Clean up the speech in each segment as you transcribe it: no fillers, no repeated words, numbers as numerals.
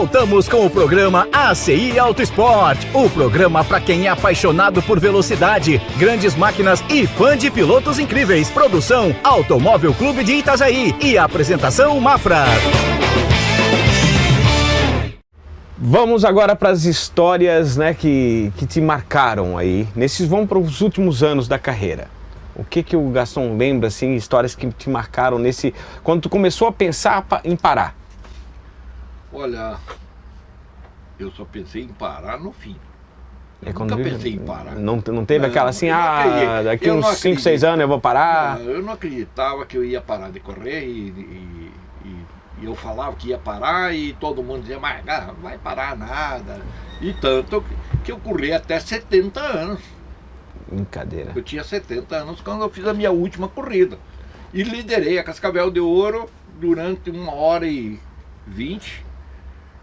Voltamos com o programa ACI Auto Esporte, o programa para quem é apaixonado por velocidade, grandes máquinas e fã de pilotos incríveis. Produção Automóvel Clube de Itajaí e apresentação Mafra. Vamos agora para as histórias, né, que te marcaram aí. Vamos para os últimos anos da carreira. O que o Gastão lembra, assim, histórias que te marcaram quando tu começou a pensar em parar? Olha, eu só pensei em parar no fim. Nunca pensei em parar. Não teve aquela assim, daqui uns 5, 6 anos eu vou parar? Não, eu não acreditava que eu ia parar de correr e eu falava que ia parar e todo mundo dizia, mas não vai parar nada. E tanto que eu corri até 70 anos. Brincadeira. Eu tinha 70 anos quando eu fiz a minha última corrida. E liderei a Cascavel de Ouro durante 1h20.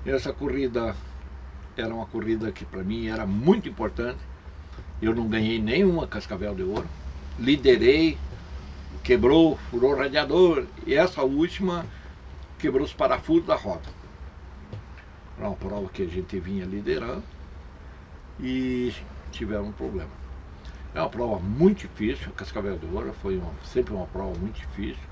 Essa corrida era uma corrida que para mim era muito importante. Eu não ganhei nenhuma Cascavel de Ouro. Liderei, furou o radiador. E essa última quebrou os parafusos da roda. Era uma prova que a gente vinha liderando e tiveram um problema. É uma prova muito difícil, a Cascavel de Ouro foi sempre uma prova muito difícil.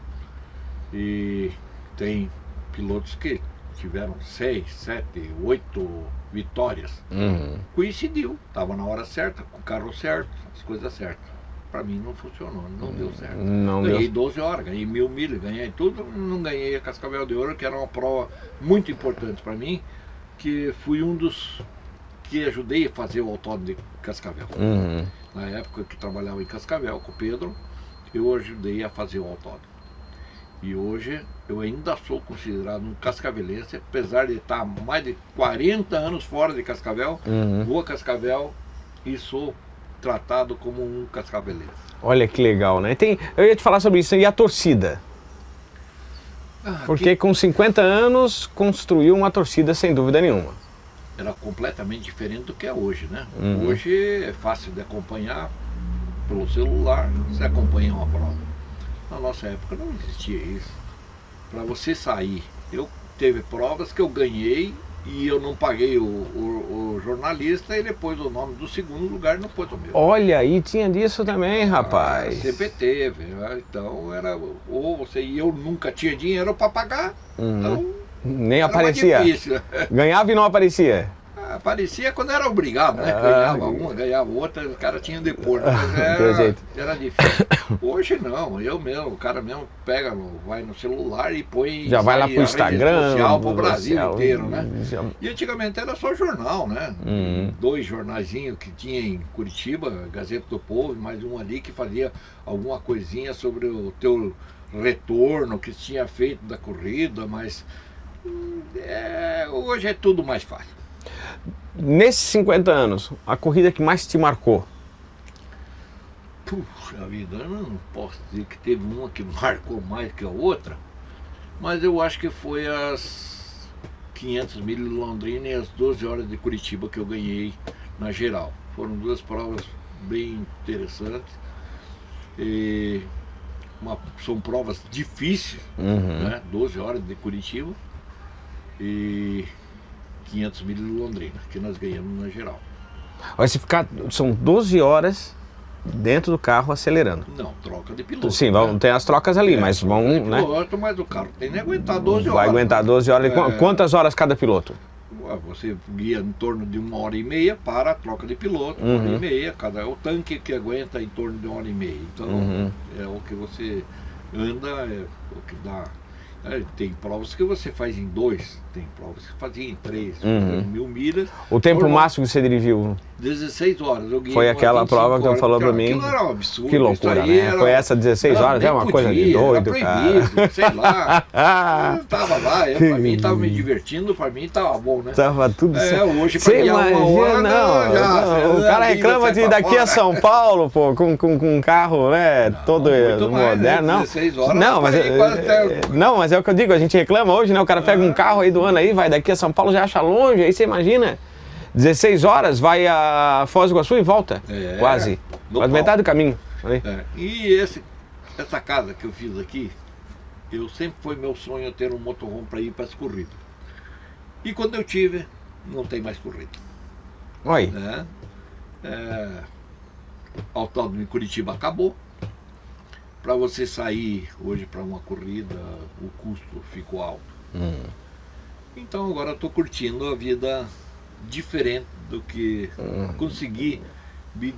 E tem pilotos que tiveram 6, 7, 8 vitórias. Coincidiu, estava na hora certa, com o carro certo, as coisas certas. Para mim não funcionou, não deu certo. Ganhei 12 horas, ganhei 1000 milhas, ganhei tudo, não ganhei a Cascavel de Ouro, que era uma prova muito importante para mim, que fui um dos que ajudei a fazer o autódromo de Cascavel. Na época que trabalhava em Cascavel com o Pedro, eu ajudei a fazer o autódromo. E hoje eu ainda sou considerado um cascavelense, apesar de estar mais de 40 anos fora de Cascavel, vou a Cascavel e sou tratado como um cascavelense. Olha que legal, né? Eu ia te falar sobre isso, e a torcida? Porque com 50 anos construiu uma torcida sem dúvida nenhuma. Era completamente diferente do que é hoje, né? Hoje é fácil de acompanhar pelo celular, você acompanha uma prova. Na nossa época não existia isso. Para você sair, teve provas que eu ganhei e eu não paguei o jornalista e ele pôs o nome do segundo lugar, não pôs o meu. Olha aí, tinha disso também, rapaz. Sempre teve, né? Então era, ou você e eu nunca tinha dinheiro para pagar, então nem aparecia. Ganhava e não aparecia. Aparecia quando era obrigado, né? Ganhava uma, ganhava outra, o cara tinha de pôr, mas era difícil. Hoje não, o cara mesmo vai no celular e põe. Já vai lá pro Instagram, social pro Brasil inteiro, né? E antigamente era só jornal, né? 2 jornaizinhos que tinha em Curitiba, Gazeta do Povo, mais um ali que fazia alguma coisinha sobre o teu retorno que tinha feito da corrida, mas hoje é tudo mais fácil. Nesses 50 anos, a corrida que mais te marcou? Puxa vida, eu não posso dizer que teve uma que marcou mais que a outra, mas eu acho que foi as 500 milhas de Londrina e as 12 horas de Curitiba que eu ganhei na geral. Foram 2 provas bem interessantes. São provas difíceis, né? 12 horas de Curitiba e 500 milhas de Londrina, que nós ganhamos na geral. São 12 horas dentro do carro acelerando. Não, troca de piloto. Sim, tem as trocas ali, mas vão, né? Piloto, mas o carro tem que aguentar 12 horas. Vai aguentar 12 horas. Quantas horas cada piloto? Você guia em torno de 1h30 para a troca de piloto, 1h30, o tanque que aguenta em torno de 1h30. Então, é o que você anda, é o que dá. Tem provas que você faz em 2, tem provas que fazia em 3, 1000 milhas. O tempo máximo que você dirigiu? 16 horas. Eu foi aquela prova que você falou pra mim. Aquilo era um absurdo. Que loucura, né? Foi essa 16 horas? É uma coisa de doido, cara. Sei lá. Eu tava lá, pra mim tava me divertindo, pra mim tava bom, né? Tava tudo certo. Hoje pra mim uma hora, não. O cara reclama de daqui a São Paulo, pô, com um carro, né, todo moderno. Não, 16 horas, não, mas é o que eu digo, a gente reclama hoje, né? O cara pega um carro aí do ano aí, vai daqui a São Paulo, já acha longe, aí você imagina, 16 horas, vai a Foz do Iguaçu e volta, quase metade do caminho. E essa casa que eu fiz aqui, sempre foi meu sonho ter um motorhome para ir para as corridas. E quando eu tive, não tem mais corrida. Oi. Né? Autódromo em Curitiba acabou. Para você sair hoje para uma corrida, o custo ficou alto. Então agora eu estou curtindo a vida diferente do que conseguir me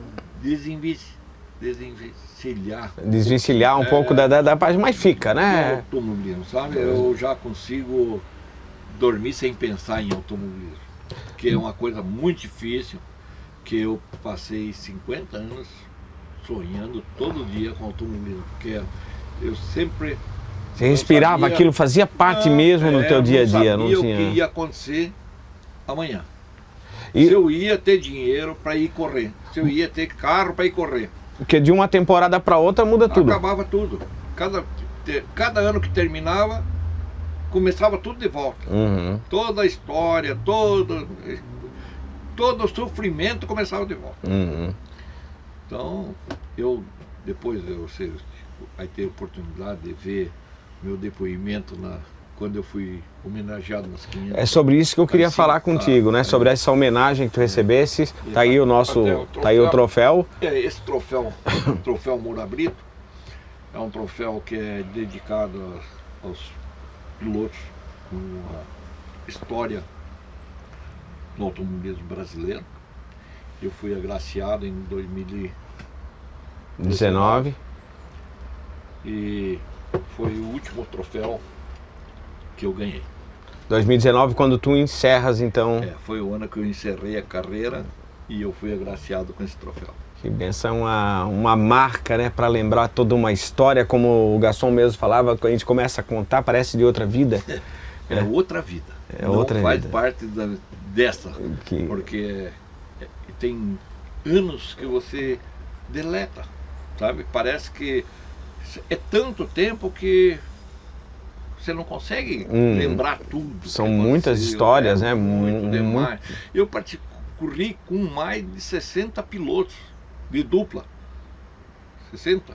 Desvencilhar um pouco da parte, mas fica, né? Automobilismo, sabe? Eu já consigo dormir sem pensar em automobilismo, que é uma coisa muito difícil, que eu passei 50 anos sonhando todo dia com automobilismo, porque eu sempre... Você respirava sabia, aquilo, fazia parte mesmo do teu dia a dia, não não sabia tinha... o que ia acontecer amanhã. E... Se eu ia ter dinheiro para ir correr, se eu ia ter carro para ir correr. Porque de uma temporada para outra muda tudo. Acabava tudo. Cada ano que terminava, começava tudo de volta. Toda a história, todo o sofrimento começava de volta. Então, depois você vai ter a oportunidade de ver meu depoimento quando eu fui homenageado nas 500. É sobre isso que eu queria falar contigo, né? Sobre essa homenagem que tu recebesse. Tá aí o nosso, tá aí o troféu. Esse troféu, o troféu Moura Brito, é um troféu que é dedicado aos pilotos com a história do automobilismo brasileiro. Eu fui agraciado em 2019 e foi o último troféu que eu ganhei. 2019, quando tu encerras, então... Foi o ano que eu encerrei a carreira e eu fui agraciado com esse troféu. Que benção, uma marca, né, para lembrar toda uma história, como o Gaston mesmo falava, quando a gente começa a contar, parece de outra vida. É outra vida. É outra faz vida. parte dessa, porque tem anos que você deleta, sabe? Parece que é tanto tempo que você não consegue lembrar tudo. São muitas histórias, né? Muito demais. Eu corri com mais de 60 pilotos de dupla. 60?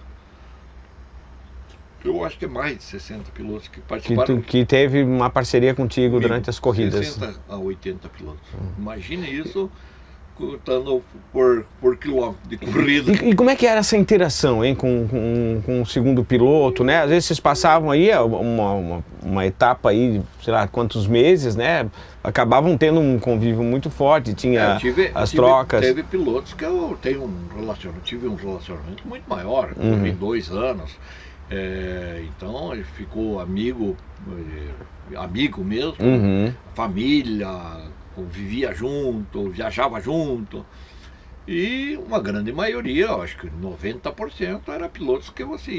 Eu acho que é mais de 60 pilotos que participaram. Que teve uma parceria contigo durante as corridas. 60 a 80 pilotos. Imagina isso contando por quilômetro de corrida. E como é que era essa interação, hein, com o segundo piloto, né? Às vezes vocês passavam aí uma etapa aí, sei lá, quantos meses, né? Acabavam tendo um convívio muito forte, tinha trocas. Teve pilotos que eu tive um relacionamento muito maior, corri 2 anos. Então ele ficou amigo mesmo, família, convivia junto, viajava junto. E uma grande maioria, acho que 90%, era pilotos que você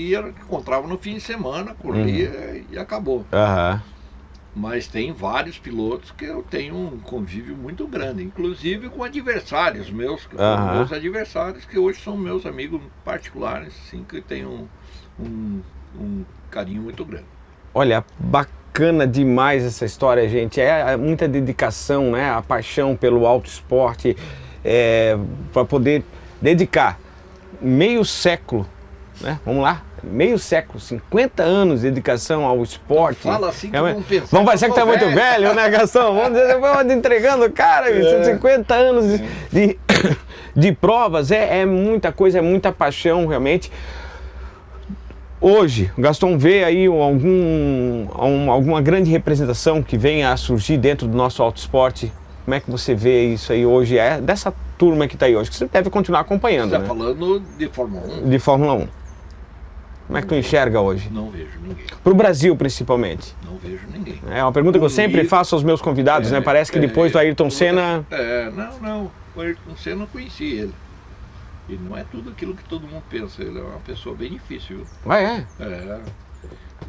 encontrava no fim de semana, corria e acabou. Mas tem vários pilotos que eu tenho um convívio muito grande, inclusive com adversários meus, que foram meus adversários, que hoje são meus amigos particulares, assim, que tenho um carinho muito grande. Olha, bacana demais essa história, gente. É muita dedicação, né? A paixão pelo auto esporte, para poder dedicar meio século, né? Vamos lá, meio século, 50 anos de dedicação ao esporte. Fala assim que vão pensar. Vamos parecer que tá muito velho, né, Gastão? Vamos dizer, vamos entregando, cara, 50 anos de provas, é muita coisa, é muita paixão, realmente. Hoje, o Gaston vê aí alguma grande representação que venha a surgir dentro do nosso auto esporte? Como é que você vê isso aí hoje? É dessa turma que está aí hoje, que você deve continuar acompanhando, né? Você está falando de Fórmula 1? De Fórmula 1. Como é que tu enxerga hoje? Não vejo ninguém. Para o Brasil, principalmente? Não vejo ninguém. É uma pergunta que eu sempre faço aos meus convidados, né? Parece que depois do Ayrton Senna... Não. O Ayrton Senna eu conheci ele. E não é tudo aquilo que todo mundo pensa. Ele é uma pessoa bem difícil.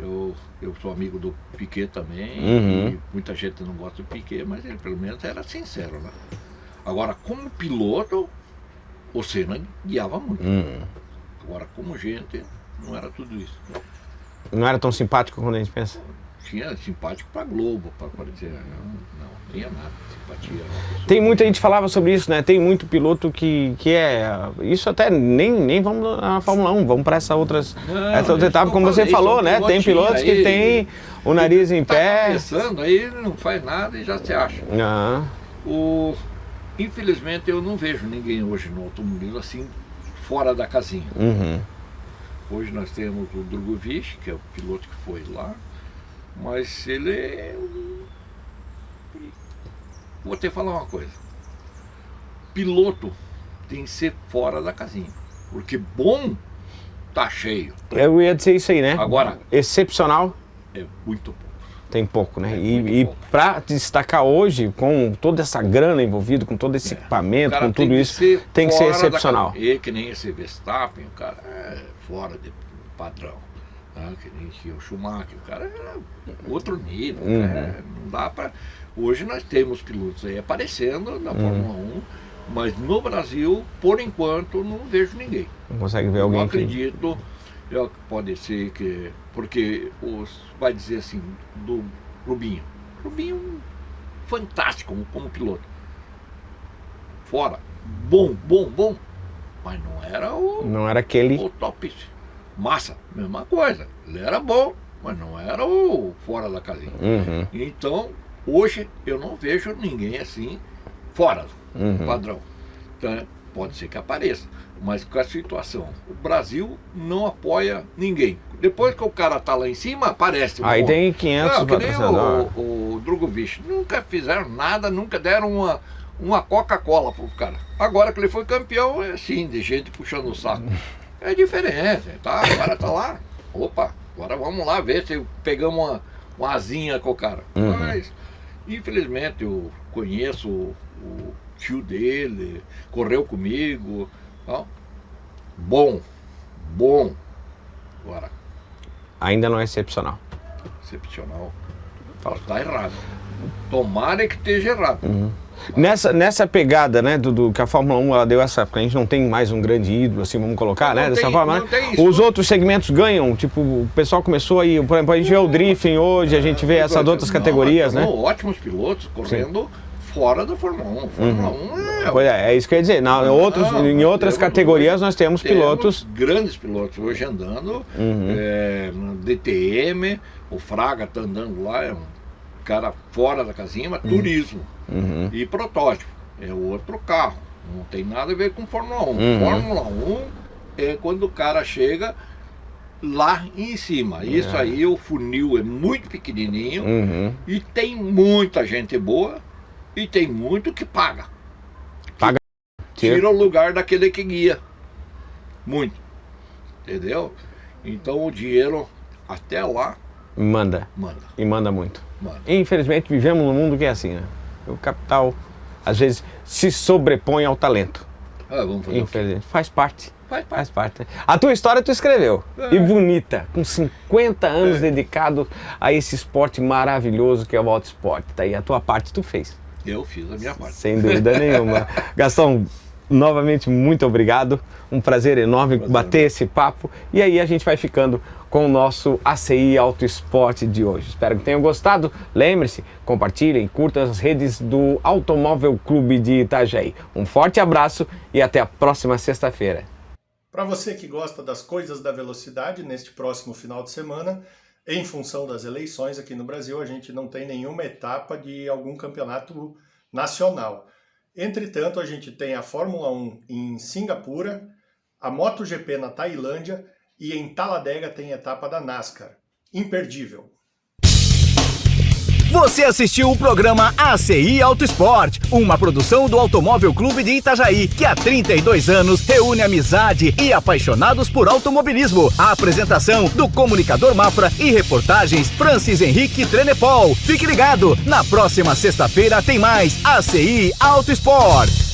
Eu sou amigo do Piquet também. E muita gente não gosta do Piquet, mas ele pelo menos era sincero, né? Agora, como piloto, o Senna guiava muito. Agora, como gente, não era tudo isso. Não era tão simpático quando a gente pensa? Tinha simpático para Globo, para dizer, não tinha nada de simpatia. Tem muita gente falava sobre isso, né? Tem muito piloto que é... Isso até nem vamos na Fórmula 1, vamos para essa outra etapa, como você falou, né? Tem pilotos que têm O nariz em Tá pé. começando, aí não faz nada e já se acha. Ah, Infelizmente eu não vejo ninguém hoje no automobilismo assim, fora da casinha. uhum. Hoje nós temos o Drogovic, que é o piloto que foi lá, mas ele é Vou te falar uma coisa. Piloto tem que ser fora da casinha, porque bom tá cheio. Eu ia dizer isso aí, né? Agora, excepcional é muito pouco. tem pouco, né? É E muito pouco. para destacar hoje, com toda essa grana envolvida, com todo esse O equipamento, cara com tudo isso, tem que ser fora da excepcional. casinha. E que nem esse Verstappen, o cara é fora de padrão. Tá? Que nem o Schumacher, o cara é outro nível. Não dá pra... Hoje nós temos pilotos aí aparecendo na Fórmula 1, mas no Brasil, por enquanto, não vejo ninguém. Não consegue ver alguém Não que... acredito, pode ser que... Porque vai dizer assim, do Rubinho. Rubinho, fantástico como piloto. Fora. Bom. Mas não era Não era aquele... o top. Massa, mesma coisa. Ele era bom, mas não era o fora da casinha. Uhum. Então, hoje eu não vejo ninguém assim fora do padrão. Então, pode ser que apareça, mas com a situação, o Brasil não apoia ninguém. Depois que o cara tá lá em cima, aparece. Aí tem 500 que nem patrocinadores. o Drogovic. Nunca fizeram nada, nunca deram uma Coca-Cola pro cara. Agora que ele foi campeão, é assim, de gente puxando o saco. É diferente, tá? O cara tá lá. Opa, agora vamos lá ver se pegamos uma asinha com o cara. Mas, infelizmente, eu conheço o tio dele, correu comigo. Ó. Bom. Agora, Ainda não é excepcional. excepcional. Tá errado. Tomara que esteja errado. Nessa pegada, né, do que a Fórmula 1 ela deu essa, porque a gente não tem mais um grande ídolo, assim, vamos colocar, Não né, dessa tem- forma, não né? tem isso. Os outros segmentos ganham, tipo, o pessoal começou aí, por exemplo, a gente vê o drifting hoje, a gente vê essas outras categorias, né? Ótimos pilotos correndo fora da Fórmula 1. Fórmula 1 Pois é isso que eu ia dizer. Em outras categorias nós temos pilotos. Grandes pilotos hoje andando, no DTM, o Fraga tá andando lá, é um cara fora da casinha, mas turismo. E protótipo, é outro carro, não tem nada a ver com Fórmula 1. Fórmula 1 é quando o cara chega lá em cima. Isso aí, o funil é muito pequenininho e tem muita gente boa e tem muito que paga. Tira o lugar daquele que guia. Muito. Entendeu? Então o dinheiro até lá Manda. E manda muito. Infelizmente vivemos num mundo que é assim, né? O capital, às vezes, se sobrepõe ao talento. Vamos fazer o quê? Infelizmente. Faz parte. Faz parte. A tua história tu escreveu. E bonita. Com 50 anos dedicado a esse esporte maravilhoso que é o auto esporte. Tá aí, a tua parte tu fez. Eu fiz a minha parte. Sem dúvida nenhuma. Gastão, novamente, muito obrigado. Um prazer enorme bater esse papo. E aí a gente vai ficando com o nosso ACI Auto Esporte de hoje. Espero que tenham gostado. Lembre-se, compartilhem, curtam as redes do Automóvel Clube de Itajaí. Um forte abraço e até a próxima sexta-feira. Para você que gosta das coisas da velocidade, neste próximo final de semana, em função das eleições aqui no Brasil, a gente não tem nenhuma etapa de algum campeonato nacional. Entretanto, a gente tem a Fórmula 1 em Singapura, a MotoGP na Tailândia e em Talladega tem etapa da NASCAR. Imperdível! Você assistiu o programa ACI Auto Esporte, uma produção do Automóvel Clube de Itajaí, que há 32 anos reúne amizade e apaixonados por automobilismo. A apresentação do comunicador Mafra e reportagens Francis Henrique Trenepol. Fique ligado, na próxima sexta-feira tem mais ACI Auto Esporte.